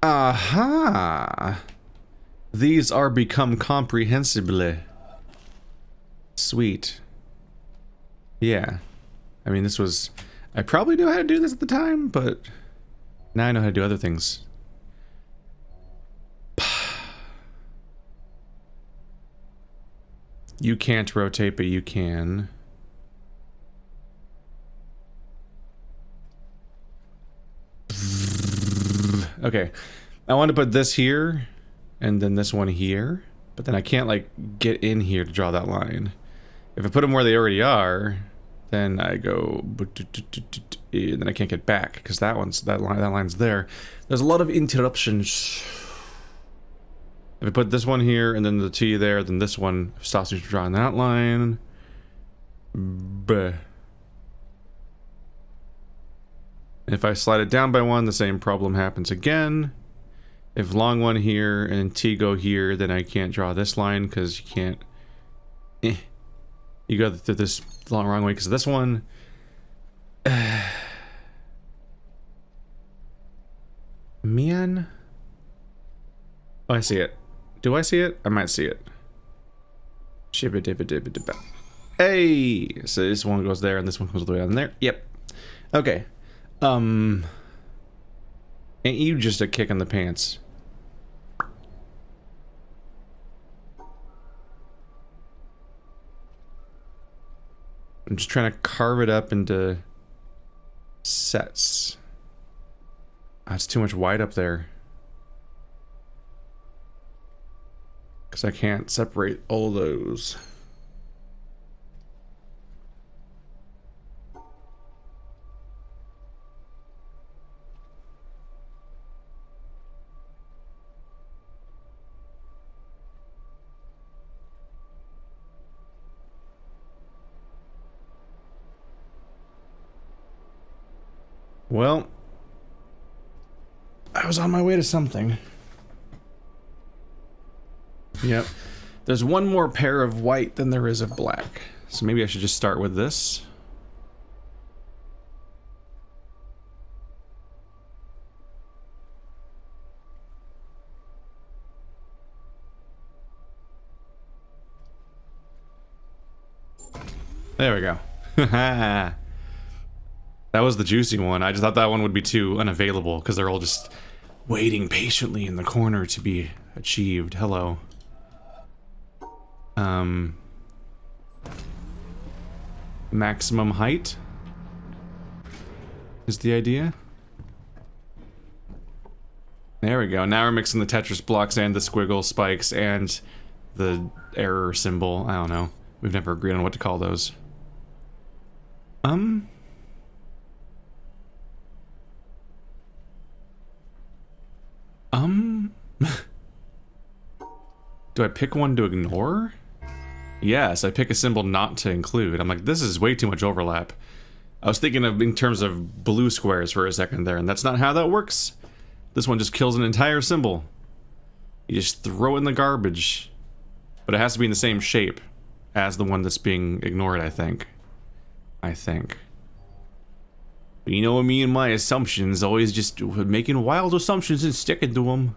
Aha! These are become comprehensible. Sweet. Yeah. I mean, this was... I probably knew how to do this at the time, but... now I know how to do other things. You can't rotate, but you can. Okay. I want to put this here, and then this one here, but then I can't, like, get in here to draw that line. If I put them where they already are, then I go... and then I can't get back, because that line's there. There's a lot of interruptions. If I put this one here, and then the T there, then this one stops me from drawing that line. Bleh. If I slide it down by one, the same problem happens again. If long one here and T go here, then I can't draw this line, because you can't... You go through this wrong way because of this one. Man. Oh, I see it. Do I see it? I might see it. Shibba-dibba-dibba-dibba. Hey! So this one goes there and this one comes all the way down there. Yep. Okay. Ain't you just a kick in the pants? I'm just trying to carve it up into sets. It's too much white up there. Because I can't separate all those. Well, I was on my way to something. Yep. There's one more pair of white than there is of black. So maybe I should just start with this. There we go. That was the juicy one. I just thought that one would be too unavailable because they're all just waiting patiently in the corner to be achieved. Hello. Maximum height is the idea. There we go. Now we're mixing the Tetris blocks and the squiggle spikes and the error symbol. I don't know. We've never agreed on what to call those. Do I pick one to ignore? Yes, I pick a symbol not to include. I'm like, this is way too much overlap. I was thinking of in terms of blue squares for a second there, and that's not how that works. This one just kills an entire symbol. You just throw it in the garbage. But it has to be in the same shape as the one that's being ignored, I think. But you know me and my assumptions, always just making wild assumptions and sticking to them.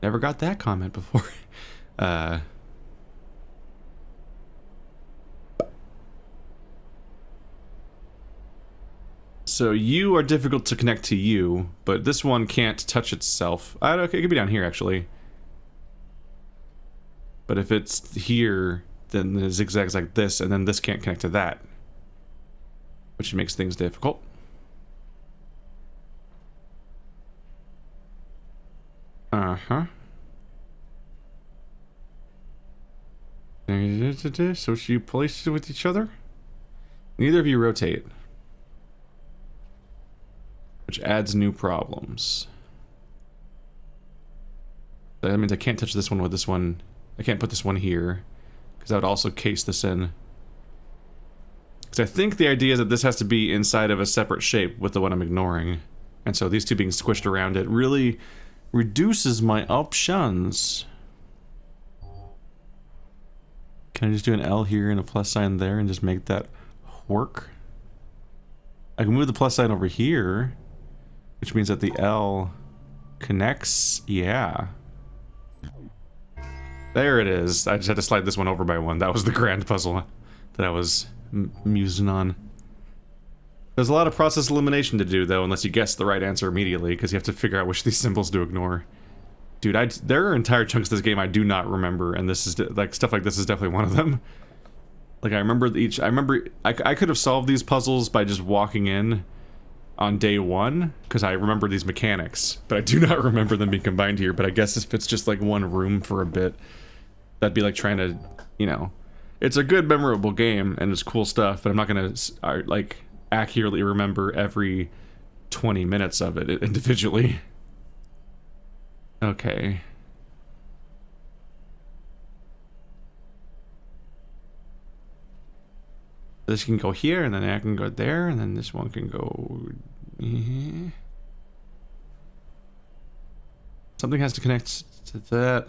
Never got that comment before. So you are difficult to connect to you, but this one can't touch itself. Okay, it could be down here actually. But if it's here, then the zigzags like this, and then this can't connect to that, which makes things difficult. So you place it with each other? Neither of you rotate. Which adds new problems. That means I can't touch this one with this one. I can't put this one here, because that would also case this in. Because I think the idea is that this has to be inside of a separate shape with the one I'm ignoring. And so these two being squished around it really reduces my options. Can I just do an L here and a plus sign there and just make that work? I can move the plus sign over here. Which means that the L connects, yeah. There it is. I just had to slide this one over by one. That was the grand puzzle that I was musing on. There's a lot of process elimination to do, though, unless you guess the right answer immediately, because you have to figure out which of these symbols to ignore. Dude, there are entire chunks of this game I do not remember, and this is, like, stuff like this is definitely one of them. Like, I remember I could have solved these puzzles by just walking in on day one, because I remember these mechanics, but I do not remember them being combined here. But I guess if it's just like one room for a bit, that'd be like trying to, you know, it's a good memorable game and it's cool stuff, but I'm not gonna like accurately remember every 20 minutes of it individually. Okay. This can go here, and then that can go there, and then this one can go... Something has to connect to that.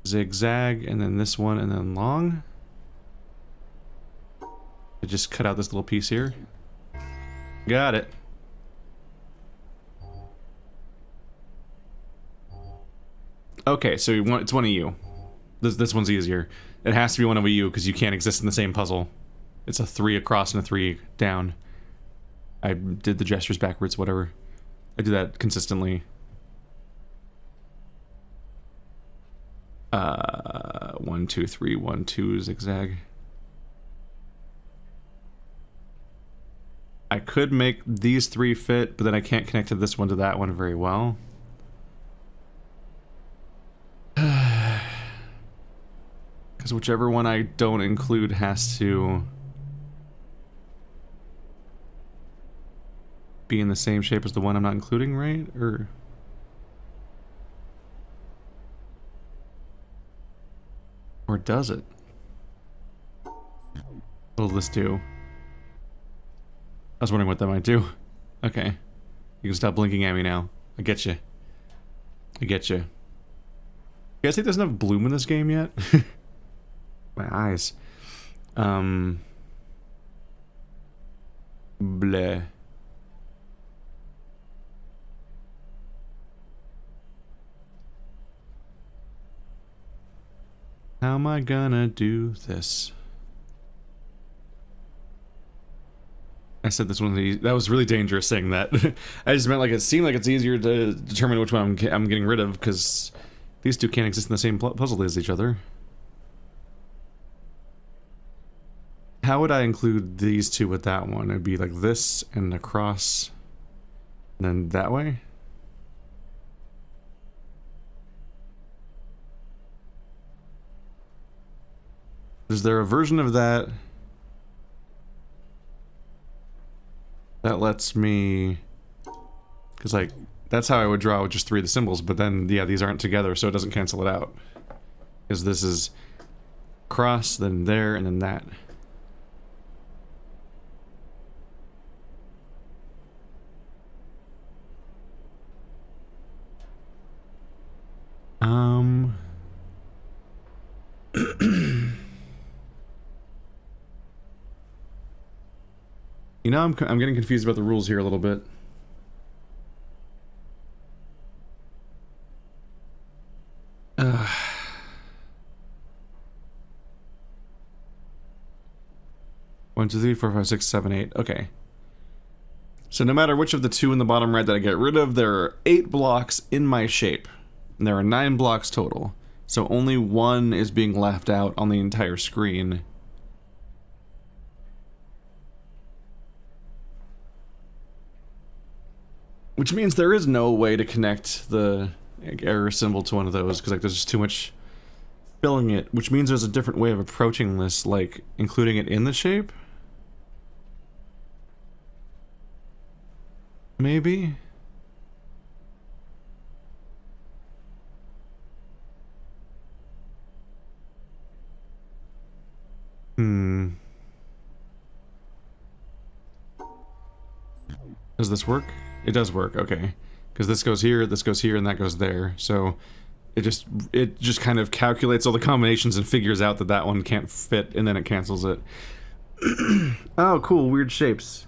Zigzag, and then this one, and then long. I just cut out this little piece here. Got it. Okay, so it's one of you. This one's easier. It has to be one of you because you can't exist in the same puzzle. It's a 3 across and a 3 down. I did the gestures backwards, whatever. I do that consistently. 1, 2, 3, 1, 2 zigzag. I could make these 3 fit, but then I can't connect to this one to that one very well. Because whichever one I don't include has to be in the same shape as the one I'm not including, right? Or does it? What'll this do? I was wondering what that might do. Okay. You can stop blinking at me now. I get you. I get you. You guys think there's enough bloom in this game yet? My eyes. Bleh. How am I gonna do this? I said this one. That was really dangerous saying that. I just meant like it seemed like it's easier to determine which one I'm getting rid of because these two can't exist in the same puzzle as each other. How would I include these two with that one? It'd be like this and across, and then that way. Is there a version of that that lets me, because like that's how I would draw with just 3 of the symbols, but then yeah, these aren't together, so it doesn't cancel it out. Because this is cross, then there, and then that. You know, I'm getting confused about the rules here a little bit. One, two, three, four, five, six, seven, 8. Okay. So no matter which of the 2 in the bottom right that I get rid of, there are 8 blocks in my shape. And there are 9 blocks total. So only 1 is being left out on the entire screen. Which means there is no way to connect the error symbol to one of those, because like there's just too much filling it. Which means there's a different way of approaching this, like including it in the shape? Maybe? Does this work? It does work, okay. Because this goes here, and that goes there. So it just kind of calculates all the combinations and figures out that that one can't fit, and then it cancels it. Oh, cool, weird shapes.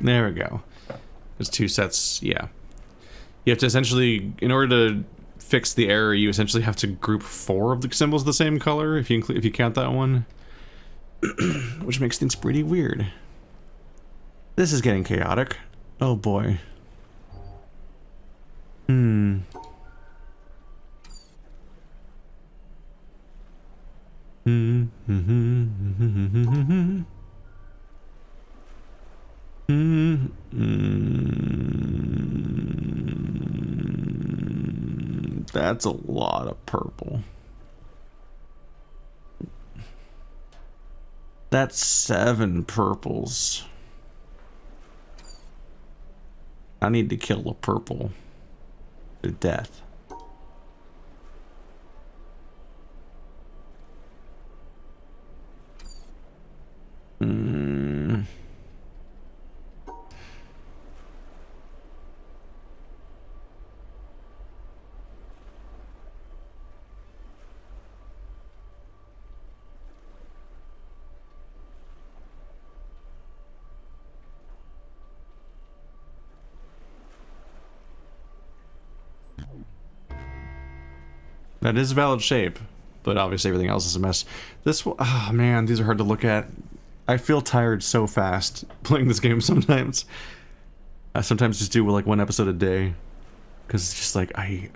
There we go. There's 2 sets, yeah. You have to essentially, in order to fix the error, you essentially have to group 4 of the symbols the same color, if you count that one. Which makes things pretty weird. This is getting chaotic. Oh boy. That's a lot of purple. That's 7 purples. I need to kill a purple to death. That is a valid shape, but obviously everything else is a mess. This one, oh man, these are hard to look at. I feel tired so fast playing this game sometimes. I sometimes just do like 1 episode a day, because it's just like, I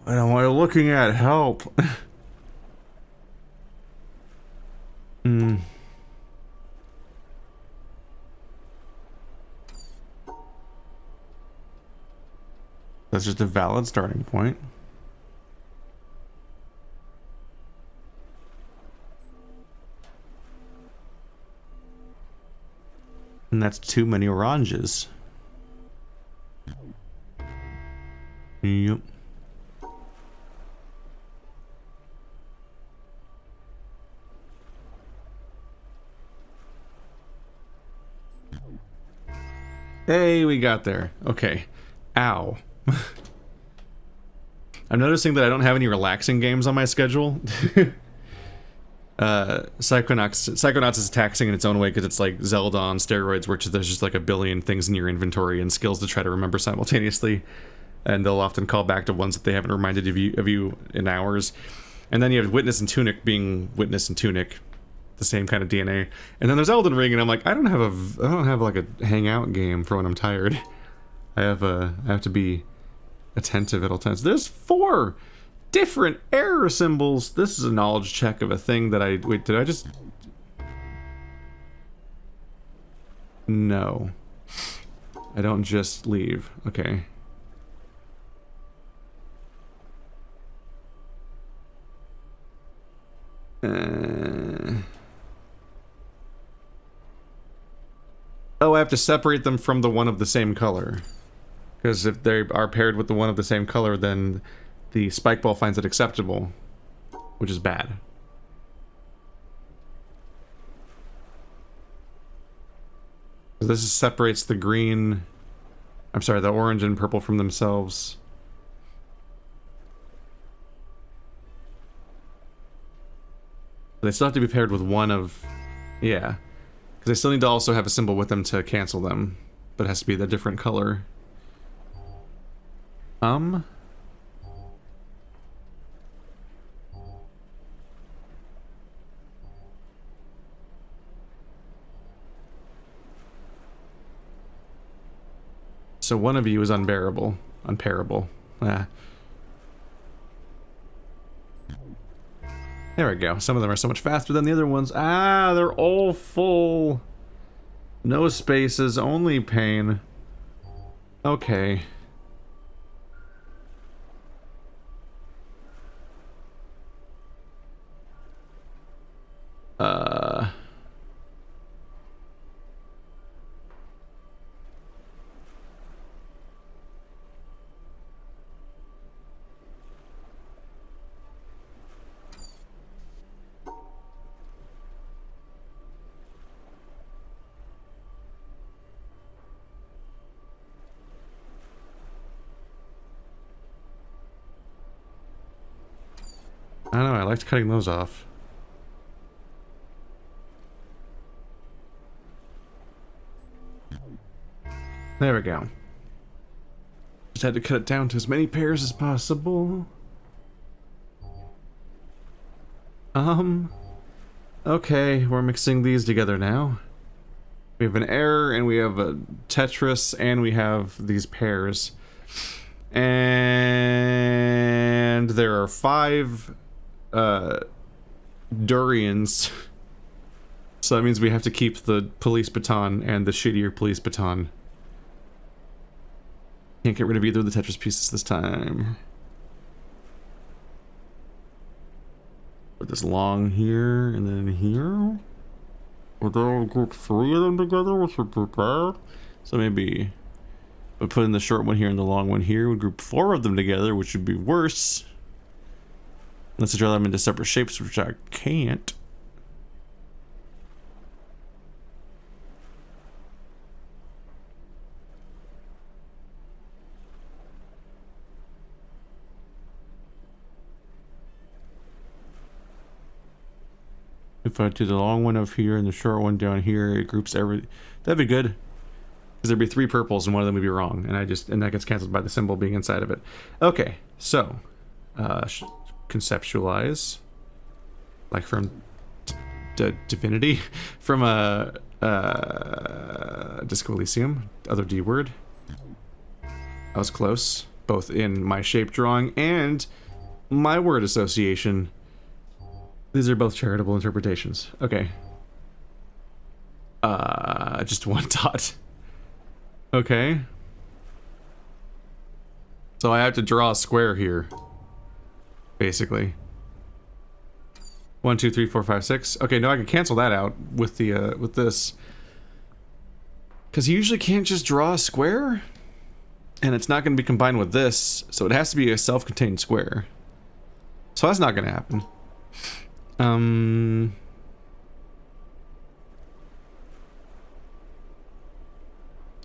don't want to looking at, help. That's just a valid starting point. And that's too many oranges. Yep. Hey, we got there. Okay. Ow. I'm noticing that I don't have any relaxing games on my schedule. Psychonauts is taxing in its own way because it's like Zelda on steroids, where there's just like a billion things in your inventory and skills to try to remember simultaneously, and they'll often call back to ones that they haven't reminded of you in hours. And then you have Witness and Tunic being Witness and Tunic, the same kind of DNA. And then there's Elden Ring, and I'm like, I don't have like a hangout game for when I'm tired. I have to be attentive at all times. There's 4 different error symbols. This is a knowledge check of a thing that wait, did I just... No. I don't just leave. Okay. Oh, I have to separate them from the one of the same color. Because if they are paired with the one of the same color, then the spike ball finds it acceptable, which is bad. This separates the green... I'm sorry, the orange and purple from themselves. They still have to be paired with one of... Yeah. Because they still need to also have a symbol with them to cancel them. But it has to be the different color. So one of you is unbearable. Unpairable. Ah. There we go. Some of them are so much faster than the other ones. Ah, they're all full. No spaces, only pain. Okay. I don't know, I liked cutting those off. There we go. Just had to cut it down to as many pairs as possible. Okay, we're mixing these together now. We have an error, and we have a Tetris, and we have these pairs. And there are 5 durians. So that means we have to keep the police baton and the shittier police baton. Can't get rid of either of the Tetris pieces this time. Put this long here and then here. Would they group 3 of them together, which would be bad? So maybe we put in the short one here and the long one here. We group 4 of them together, which would be worse. Unless I draw them into separate shapes, which I can't. If I do the long one up here and the short one down here, it groups every. That'd be good, because there'd be 3 purples and one of them would be wrong, and that gets canceled by the symbol being inside of it. Okay, so conceptualize, like from Divinity, from a Disco Elysium, other D word. I was close, both in my shape drawing and my word association. These are both charitable interpretations. Okay. Just 1 dot. Okay. So I have to draw a square here. Basically. 1, 2, 3, 4, 5, 6. Okay, no, I can cancel that out with the, with this. Because you usually can't just draw a square. And it's not going to be combined with this. So it has to be a self-contained square. So that's not going to happen.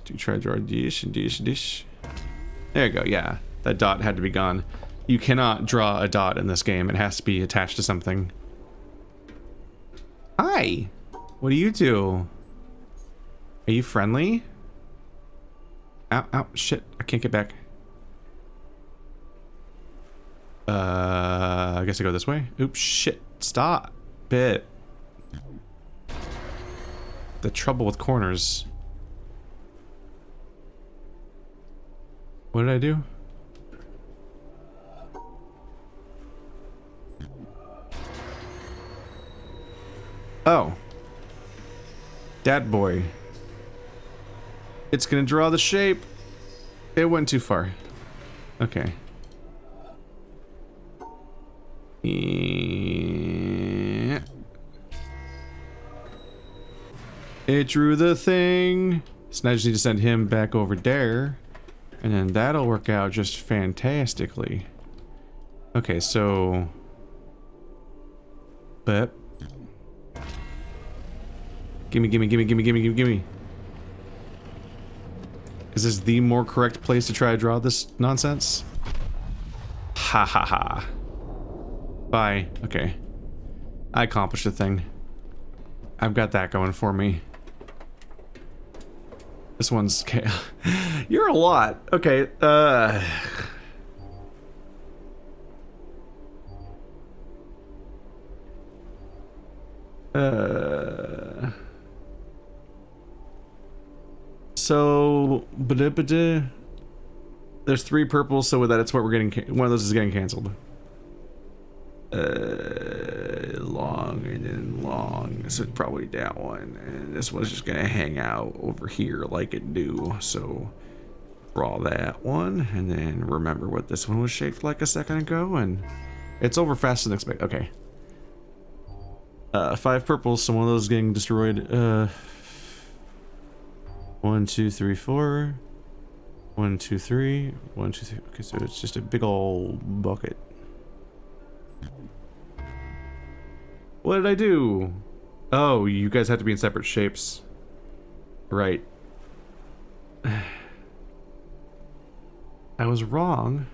Do try to draw a dish and dish dish. There you go, yeah. That dot had to be gone. You cannot draw a dot in this game. It has to be attached to something. Hi! What do you do? Are you friendly? Ow, ow, shit. I can't get back. I guess I go this way. Oops, shit. Stop it. The trouble with corners. What did I do? Oh. Dad boy. It's gonna draw the shape. It went too far. Okay. Yeah. It drew the thing. So now I just need to send him back over there. And then that'll work out just fantastically. Okay, so... But... Gimme, gimme, gimme, gimme, gimme, gimme, gimme. Is this the more correct place to try to draw this nonsense? Ha ha ha. Bye. Okay. I accomplished the thing. I've got that going for me. This one's... You're a lot. Okay, So... There's 3 purples, so with that, it's what we're getting... One of those is getting canceled. Long and then long, so probably that one, and this one's just gonna hang out over here like it do. So draw that one, and then remember what this one was shaped like a second ago, and it's over faster than expected. Okay. 5 purples, so one of those is getting destroyed. 1, 2, 3, 4. 1, 2, 3. 1, 2, 3. Okay, so it's just a big old bucket. What did I do? Oh, you guys have to be in separate shapes. Right. I was wrong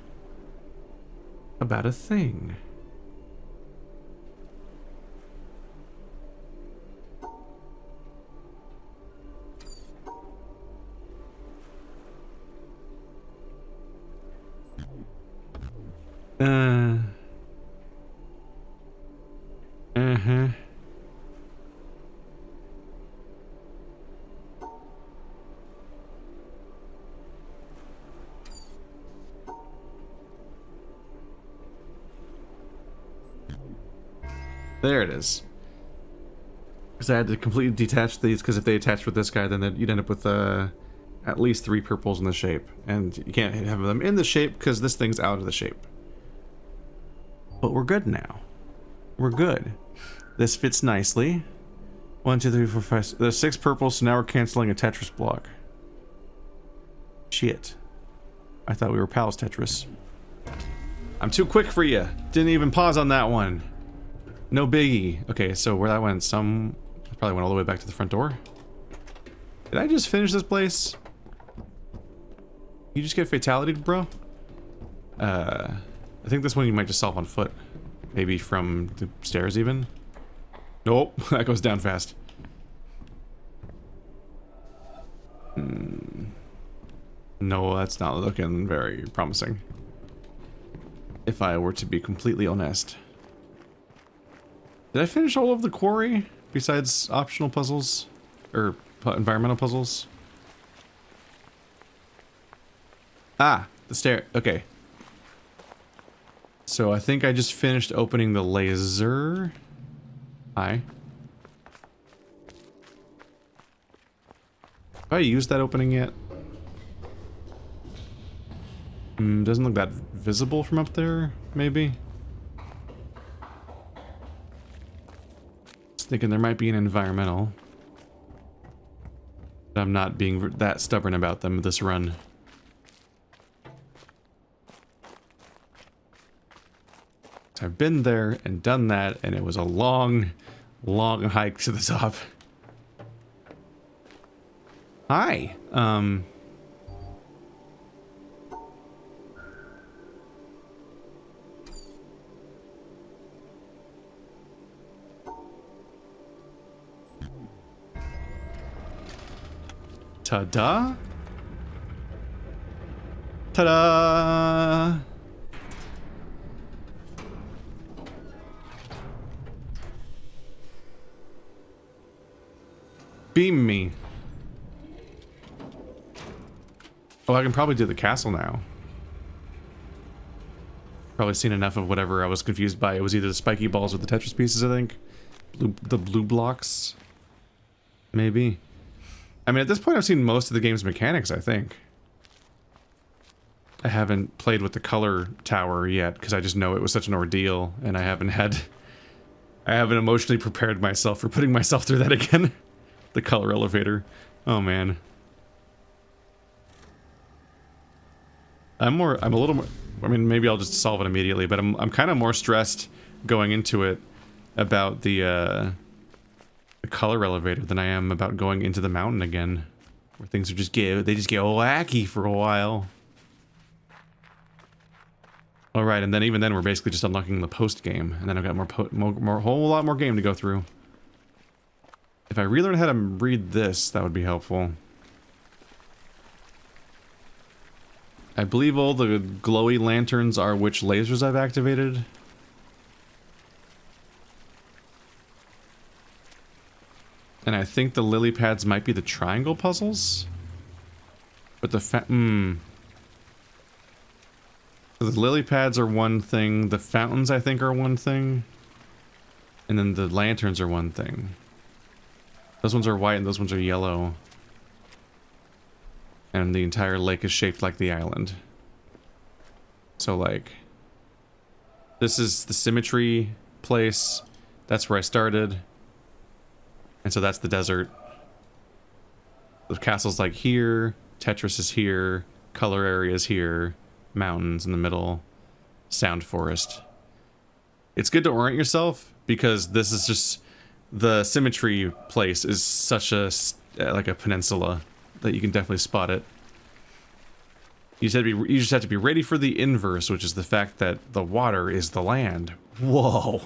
about a thing. Mm-hmm. There it is. Because I had to completely detach these, because if they attached with this guy, then you'd end up with at least 3 purples in the shape. And you can't have them in the shape, because this thing's out of the shape. But we're good now. We're good. This fits nicely. 1, 2, 3, 4, 5. There's 6 purples, so now we're canceling a Tetris block. Shit. I thought we were pals, Tetris. I'm too quick for you. Didn't even pause on that one. No biggie. Okay, so where that went, I probably went all the way back to the front door. Did I just finish this place? You just get fatality, bro? I think this one you might just solve on foot. Maybe from the stairs even. Nope, that goes down fast. No, that's not looking very promising. If I were to be completely honest. Did I finish all of the quarry? Besides optional puzzles? Or environmental puzzles? Ah, the stair. Okay. So I think I just finished opening the laser. Hi. Have I used that opening yet? Doesn't look that visible from up there, maybe? Just thinking there might be an environmental. But I'm not being that stubborn about them this run. I've been there and done that, and it was a long, long hike to the top. Hi. Ta-da. Ta-da. Beam me. Oh, I can probably do the castle now. Probably seen enough of whatever I was confused by. It was either the spiky balls or the Tetris pieces, I think. The blue blocks. Maybe. I mean, at this point I've seen most of the game's mechanics, I think. I haven't played with the color tower yet, because I just know it was such an ordeal, and I haven't emotionally prepared myself for putting myself through that again. The color elevator. Oh man. I'm a little more, I mean, maybe I'll just solve it immediately, but I'm kind of more stressed going into it about the color elevator than I am about going into the mountain again. Where things are they just get wacky for a while. Alright, and then even then we're basically just unlocking the post game, and then I've got more whole lot more game to go through. If I relearn how to read this, that would be helpful. I believe all the glowy lanterns are which lasers I've activated. And I think the lily pads might be the triangle puzzles? But the the lily pads are one thing, the fountains I think are one thing, and then the lanterns are one thing. Those ones are white and those ones are yellow. And the entire lake is shaped like the island. So like, this is the symmetry place. That's where I started. And so that's the desert. The castle's like here, Tetris is here, color area is here, mountains in the middle, sound forest. It's good to orient yourself because this is just, the symmetry place is such a, like a peninsula that you can definitely spot it. You just have to be ready for the inverse, which is the fact that the water is the land. Whoa.